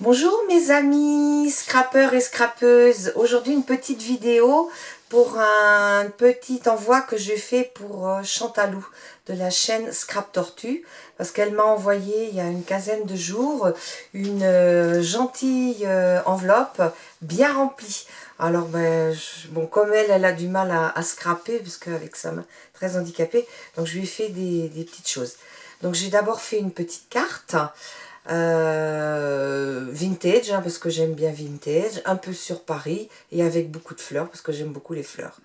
Bonjour mes amis scrappeurs et scrappeuses. Aujourd'hui une petite vidéo pour un petit envoi que j'ai fait pour Chantalou de la chaîne Scrap Tortue, parce qu'elle m'a envoyé il y a une quinzaine de jours une gentille enveloppe bien remplie. Alors bon, comme elle a du mal à scraper parce qu'avec sa main très handicapée, donc je lui ai fait des petites choses. Donc j'ai d'abord fait une petite carte vintage, hein, parce que j'aime bien vintage, un peu sur Paris et avec beaucoup de fleurs parce que j'aime beaucoup les fleurs.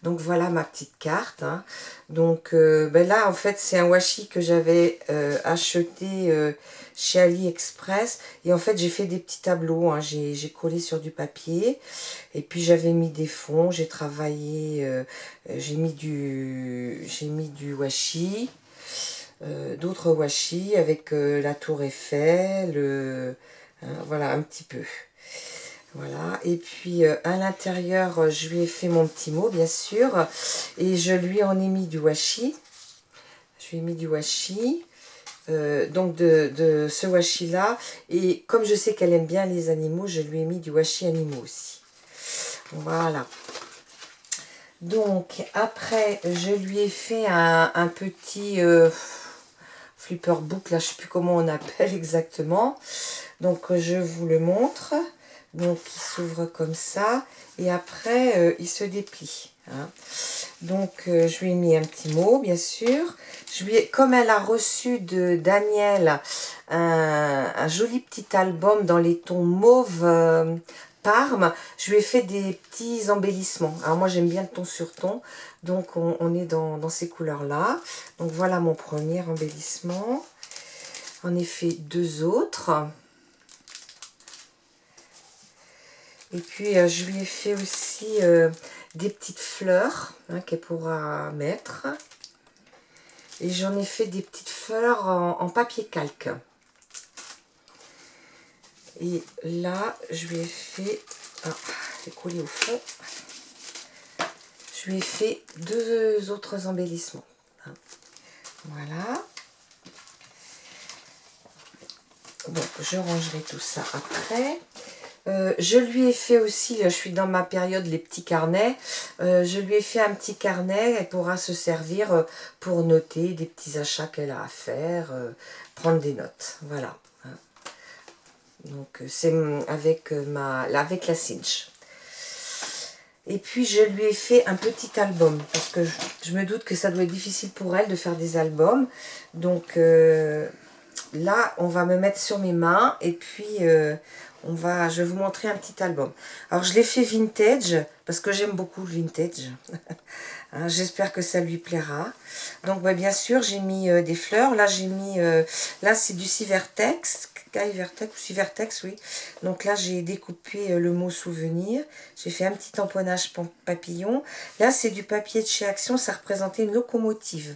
Donc voilà ma petite carte, hein. Donc là en fait c'est un washi que j'avais acheté chez AliExpress, et en fait j'ai fait des petits tableaux, hein. J'ai collé sur du papier et puis j'avais mis des fonds, j'ai travaillé, j'ai mis du washi, d'autres washi avec la tour Eiffel, hein, voilà un petit peu. Voilà, et puis à l'intérieur, je lui ai fait mon petit mot, bien sûr, et je lui en ai mis du washi. Je lui ai mis du washi, donc de ce washi-là, et comme je sais qu'elle aime bien les animaux, je lui ai mis du washi animaux aussi. Voilà. Donc, après, je lui ai fait un petit flipper book, là, je ne sais plus comment on appelle exactement. Donc, je vous le montre. Donc, il s'ouvre comme ça. Et après, il se déplie. Hein. Donc, je lui ai mis un petit mot, bien sûr. Comme elle a reçu de Daniel un joli petit album dans les tons mauve Parme, je lui ai fait des petits embellissements. Alors moi j'aime bien le ton sur ton, donc on est dans ces couleurs-là. Donc voilà mon premier embellissement. En effet, deux autres. Et puis je lui ai fait aussi des petites fleurs, hein, qu'elle pourra mettre. Et j'en ai fait des petites fleurs en papier calque. Et là, je lui ai fait... Ah, c'est collé au fond. Je lui ai fait deux autres embellissements. Hein. Voilà. Donc, je rangerai tout ça après. Je lui ai fait aussi, je suis dans ma période les petits carnets, je lui ai fait un petit carnet, elle pourra se servir pour noter des petits achats qu'elle a à faire, prendre des notes, voilà. Donc c'est avec la cinch. Et puis je lui ai fait un petit album, parce que je me doute que ça doit être difficile pour elle de faire des albums. Donc là, on va me mettre sur mes mains et puis je vais vous montrer un petit album. Alors, je l'ai fait vintage parce que j'aime beaucoup le vintage. Hein, j'espère que ça lui plaira. Donc, bien sûr, j'ai mis des fleurs. Là, j'ai mis... là, c'est du Civertex. Civertex ou Civertex, oui. Donc là, j'ai découpé le mot souvenir. J'ai fait un petit tamponnage papillon. Là, c'est du papier de chez Action. Ça représentait une locomotive.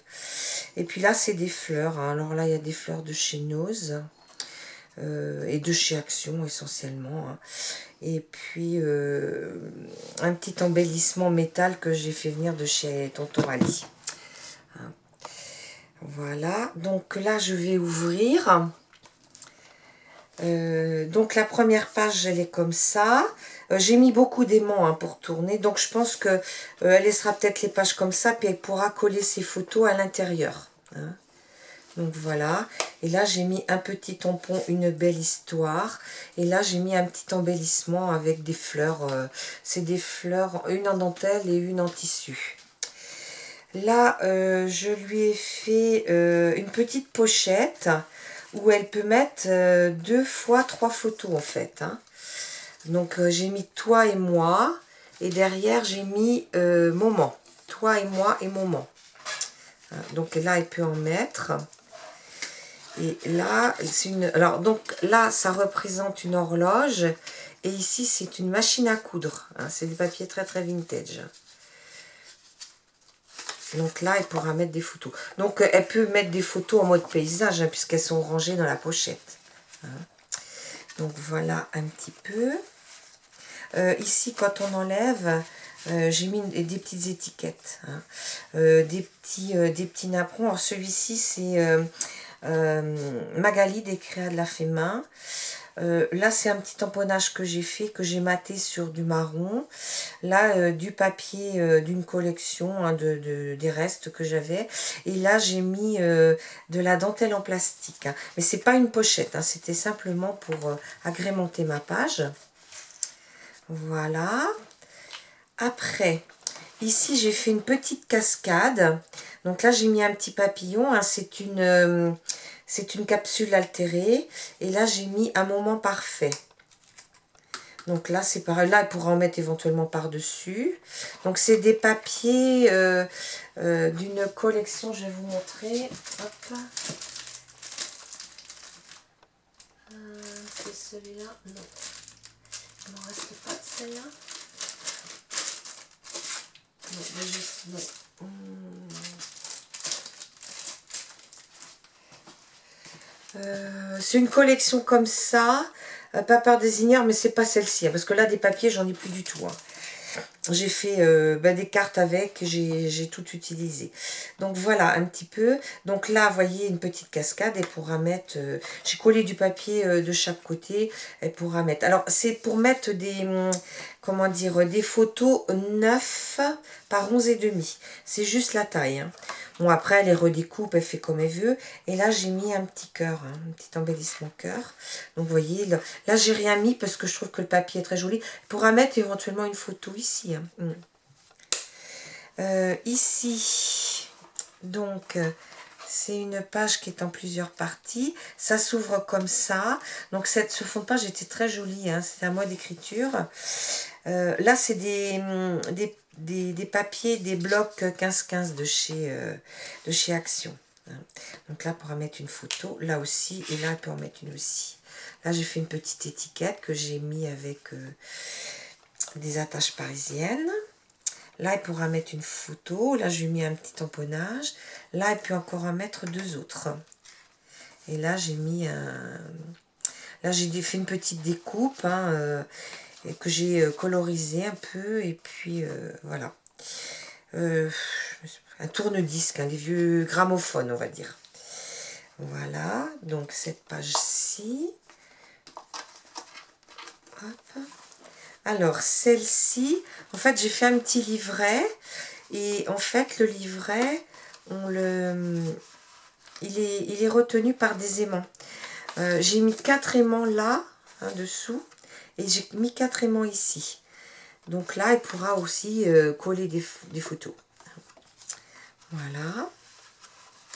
Et puis là, c'est des fleurs. Hein. Alors là, il y a des fleurs de chez Nose. Et de chez Action, essentiellement. Hein. Et puis, un petit embellissement métal que j'ai fait venir de chez Tonton Ali. Hein. Voilà. Donc là, je vais ouvrir. Donc la première page, elle est comme ça. J'ai mis beaucoup d'aimants, hein, pour tourner. Donc je pense que elle laissera peut-être les pages comme ça. Puis elle pourra coller ses photos à l'intérieur. Hein. Donc voilà, et là j'ai mis un petit tampon, une belle histoire, et là j'ai mis un petit embellissement avec des fleurs, c'est des fleurs, une en dentelle et une en tissu. Là je lui ai fait une petite pochette où elle peut mettre 2 fois 3 photos en fait. Hein. Donc j'ai mis toi et moi, et derrière j'ai mis moment, toi et moi et moment. Hein. Donc là elle peut en mettre. Et là, c'est une... Alors, donc là, ça représente une horloge. Et ici, c'est une machine à coudre. Hein, c'est du papier très, très vintage. Donc là, elle pourra mettre des photos. Donc, elle peut mettre des photos en mode paysage, hein, puisqu'elles sont rangées dans la pochette. Hein. Donc, voilà un petit peu. Ici, quand on enlève... j'ai mis des petites étiquettes. Hein. Des petits napperons. Alors, celui-ci, c'est... Magali des Créas de la Fait Main. Là, c'est un petit tamponnage que j'ai fait, que j'ai maté sur du marron. Là, du papier d'une collection, hein, des restes que j'avais. Et là, j'ai mis de la dentelle en plastique, hein. Mais c'est pas une pochette, hein, c'était simplement pour agrémenter ma page. Voilà. Après, ici, j'ai fait une petite cascade. Donc là, j'ai mis un petit papillon, hein, c'est une capsule altérée. Et là, j'ai mis un moment parfait. Donc là, c'est pareil. Là, elle pourra en mettre éventuellement par-dessus. Donc, c'est des papiers d'une collection. Je vais vous montrer. Hop. C'est celui-là. Non. Il m'en reste pas de celle-là. Non, mais juste, non. C'est une collection comme ça, pas par désigneur, mais c'est pas celle-ci, hein, parce que là des papiers j'en ai plus du tout, hein. J'ai fait des cartes avec, j'ai tout utilisé. Donc voilà un petit peu. Donc là, vous voyez une petite cascade, elle pourra mettre... j'ai collé du papier de chaque côté, elle pourra mettre... Alors c'est pour mettre des... comment dire, des photos 9 par 11,5. C'est juste la taille, hein. Bon, après, elle les redécoupe, elle fait comme elle veut. Et là, j'ai mis un petit cœur, hein, un petit embellissement cœur. Donc, vous voyez, là j'ai rien mis parce que je trouve que le papier est très joli. Elle pourra mettre éventuellement une photo ici, hein. Ici, donc, c'est une page qui est en plusieurs parties. Ça s'ouvre comme ça. Donc, ce fond de page était très joli, hein. C'est un mode d'écriture. Là, c'est des papiers, des blocs 15-15 de chez Action, hein. Donc là, on pourra mettre une photo, là aussi, et là, on peut en mettre une aussi. Là, j'ai fait une petite étiquette que j'ai mis avec des attaches parisiennes. Là, elle pourra mettre une photo. Là, j'ai mis un petit tamponnage. Là, elle peut encore en mettre deux autres. Et là, j'ai mis un... Là, j'ai fait une petite découpe, hein, que j'ai colorisé un peu. Et puis, voilà. Un tourne-disque, hein, les vieux gramophones, on va dire. Voilà. Donc, cette page-ci. Hop. Alors, celle-ci, en fait, j'ai fait un petit livret. Et en fait, le livret, il est retenu par des aimants. J'ai mis 4 aimants là, hein, dessous. Et j'ai mis 4 aimants ici. Donc là, elle pourra aussi coller des photos. Voilà.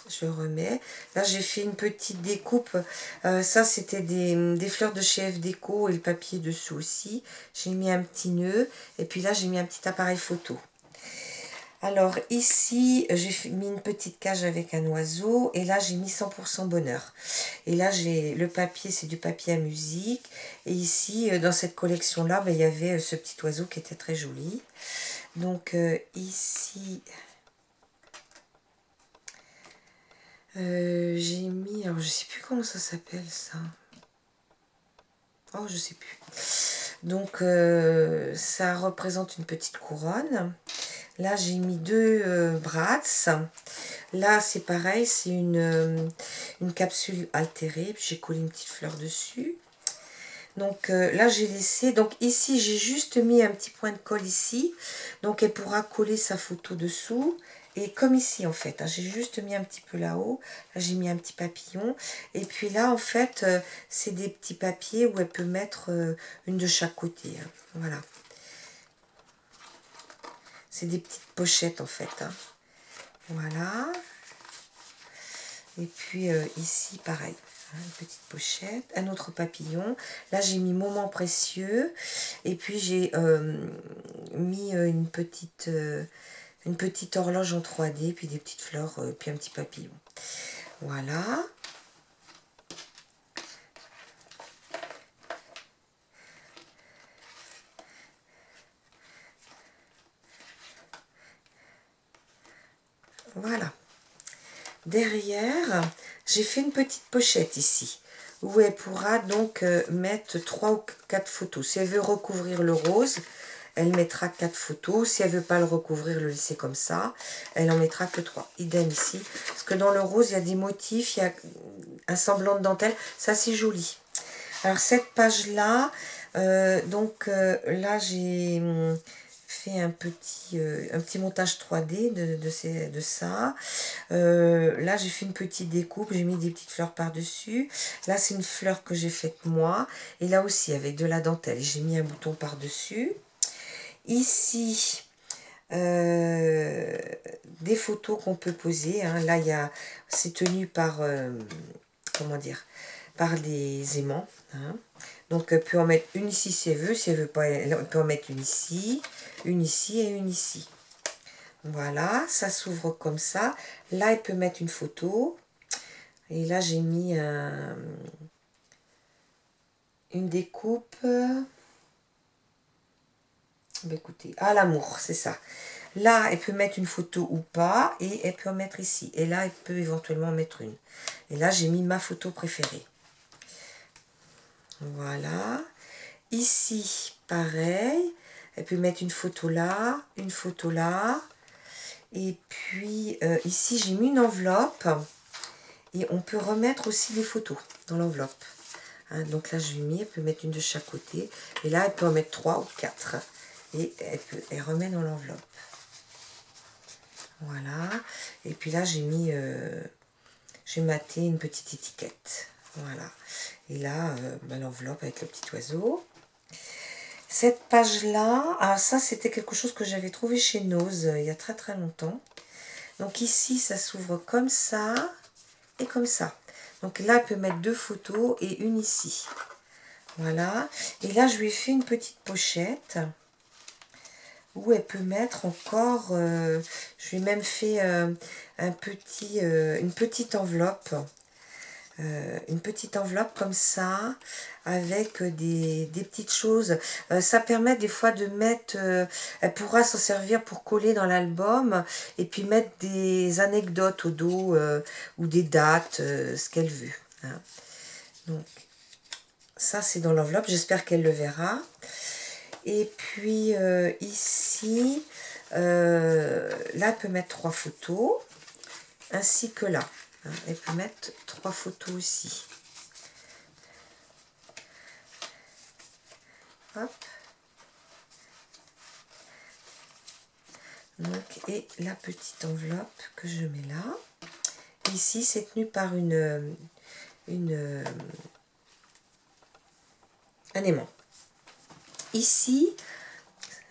Je remets. Là, j'ai fait une petite découpe. Ça, c'était des fleurs de chez F Déco et le papier dessous aussi. J'ai mis un petit nœud. Et puis là, j'ai mis un petit appareil photo. Alors, ici, j'ai mis une petite cage avec un oiseau. Et là, j'ai mis 100% bonheur. Et là, le papier, c'est du papier à musique. Et ici, dans cette collection-là, il y avait ce petit oiseau qui était très joli. Donc, ici... j'ai mis, alors je sais plus comment ça s'appelle ça. Oh, je sais plus. Donc ça représente une petite couronne. Là j'ai mis deux brats. Là c'est pareil, c'est une capsule altérée. Puis j'ai collé une petite fleur dessus. Donc là j'ai laissé, donc ici j'ai juste mis un petit point de colle ici. Donc elle pourra coller sa photo dessous. Et comme ici en fait, hein, j'ai juste mis un petit peu là-haut, là, j'ai mis un petit papillon. Et puis là en fait, c'est des petits papiers où elle peut mettre une de chaque côté, hein. Voilà. C'est des petites pochettes en fait, hein. Voilà. Et puis ici pareil, hein, une petite pochette, un autre papillon. Là j'ai mis moment précieux. Et puis j'ai mis une petite horloge en 3D, puis des petites fleurs, puis un petit papillon. Voilà. Voilà. Derrière, j'ai fait une petite pochette ici, où elle pourra donc mettre 3 ou 4 photos. Si elle veut recouvrir le rose, elle mettra 4 photos. Si elle veut pas le recouvrir, le laisser comme ça, elle en mettra que 3. Idem ici. Parce que dans le rose, il y a des motifs, il y a un semblant de dentelle. Ça, c'est joli. Alors cette page-là, là j'ai fait un petit montage 3D de ça. Là j'ai fait une petite découpe, j'ai mis des petites fleurs par-dessus. Là c'est une fleur que j'ai faite moi. Et là aussi avec de la dentelle, j'ai mis un bouton par-dessus. Ici, des photos qu'on peut poser. Hein. Là, c'est tenu par, comment dire, par des aimants. Hein. Donc, elle peut en mettre une ici si elle veut. Si elle veut pas, elle peut en mettre une ici et une ici. Voilà, ça s'ouvre comme ça. Là, elle peut mettre une photo. Et là, j'ai mis une découpe. Bah, écoutez, à l'amour, c'est ça. Là, elle peut mettre une photo ou pas, et elle peut en mettre ici. Et là, elle peut éventuellement en mettre une. Et là, j'ai mis ma photo préférée. Voilà. Ici, pareil. Elle peut mettre une photo là, une photo là. Et puis, ici, j'ai mis une enveloppe. Et on peut remettre aussi les photos dans l'enveloppe. Hein, donc là, je lui ai mis, elle peut mettre une de chaque côté. Et là, elle peut en mettre 3 ou 4. Et elle remet dans l'enveloppe. Voilà. Et puis là, j'ai maté une petite étiquette. Voilà. Et là, l'enveloppe avec le petit oiseau. Cette page-là, alors ça, c'était quelque chose que j'avais trouvé chez Nose il y a très très longtemps. Donc ici, ça s'ouvre comme ça et comme ça. Donc là, elle peut mettre 2 photos et une ici. Voilà. Et là, je lui ai fait une petite pochette où elle peut mettre encore, je lui ai même fait une petite enveloppe. Une petite enveloppe comme ça, avec des petites choses. Ça permet des fois de mettre, elle pourra s'en servir pour coller dans l'album, et puis mettre des anecdotes au dos, ou des dates, ce qu'elle veut. Hein. Donc, ça c'est dans l'enveloppe, j'espère qu'elle le verra. Et puis ici, là elle peut mettre 3 photos, ainsi que là. Hein, elle peut mettre 3 photos aussi. Hop. Donc, et la petite enveloppe que je mets là. Ici, c'est tenu par un aimant. Ici,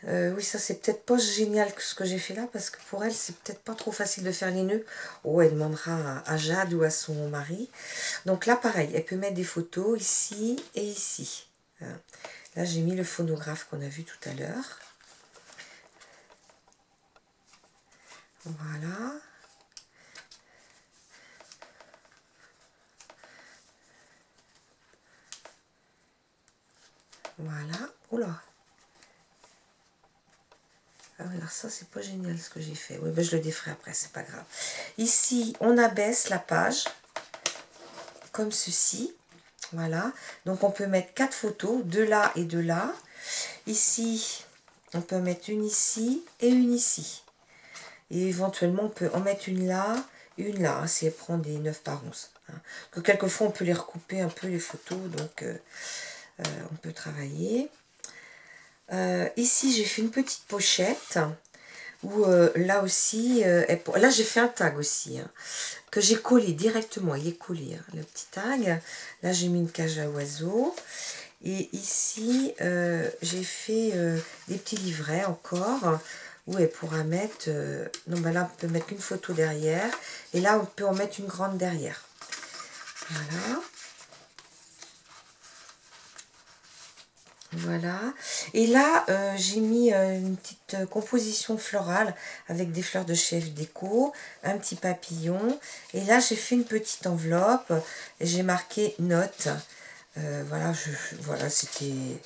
oui, ça c'est peut-être pas génial ce que j'ai fait là, parce que pour elle, c'est peut-être pas trop facile de faire les nœuds. Oh, elle demandera à Jade ou à son mari. Donc là, pareil, elle peut mettre des photos ici et ici. Là, j'ai mis le phonographe qu'on a vu tout à l'heure. Voilà. Voilà. Oula. Alors ça, c'est pas génial ce que j'ai fait. Oui, ben je le déferai après, c'est pas grave. Ici, on abaisse la page, comme ceci. Voilà. Donc, on peut mettre 4 photos, de là et de là. Ici, on peut mettre une ici et une ici. Et éventuellement, on peut en mettre une là et une là, hein, si elle prend des 9 par 11. Hein. Que quelquefois, on peut les recouper un peu, les photos, donc on peut travailler. Ici, j'ai fait une petite pochette. Où là aussi, là j'ai fait un tag aussi, hein, que j'ai collé directement, il est collé, hein, le petit tag. Là j'ai mis une cage à oiseaux. Et ici, j'ai fait des petits livrets encore, où elle pourra mettre, non ben là on peut mettre une photo derrière, et là on peut en mettre une grande derrière. Voilà. Voilà, et là j'ai mis une petite composition florale avec des fleurs de chef déco, un petit papillon, et là j'ai fait une petite enveloppe et j'ai marqué note. Voilà, voilà, c'était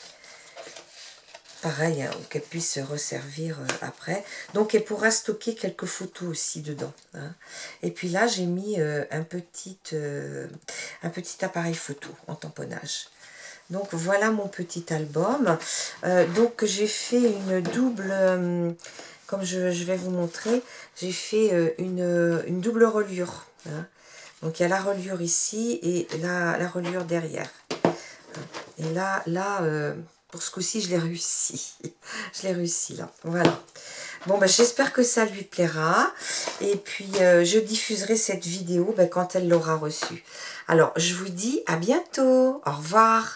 pareil, hein, qu'elle puisse se resservir après. Donc elle pourra stocker quelques photos aussi dedans. Hein. Et puis là j'ai mis un petit appareil photo en tamponnage. Donc voilà mon petit album. Donc j'ai fait une double, comme je vais vous montrer, j'ai fait une double reliure. Hein. Donc il y a la reliure ici et la reliure derrière. Et là, pour ce coup-ci, je l'ai réussi. Je l'ai réussi, là. Voilà. Bon, ben, j'espère que ça lui plaira. Et puis, je diffuserai cette vidéo quand elle l'aura reçue. Alors, je vous dis à bientôt. Au revoir.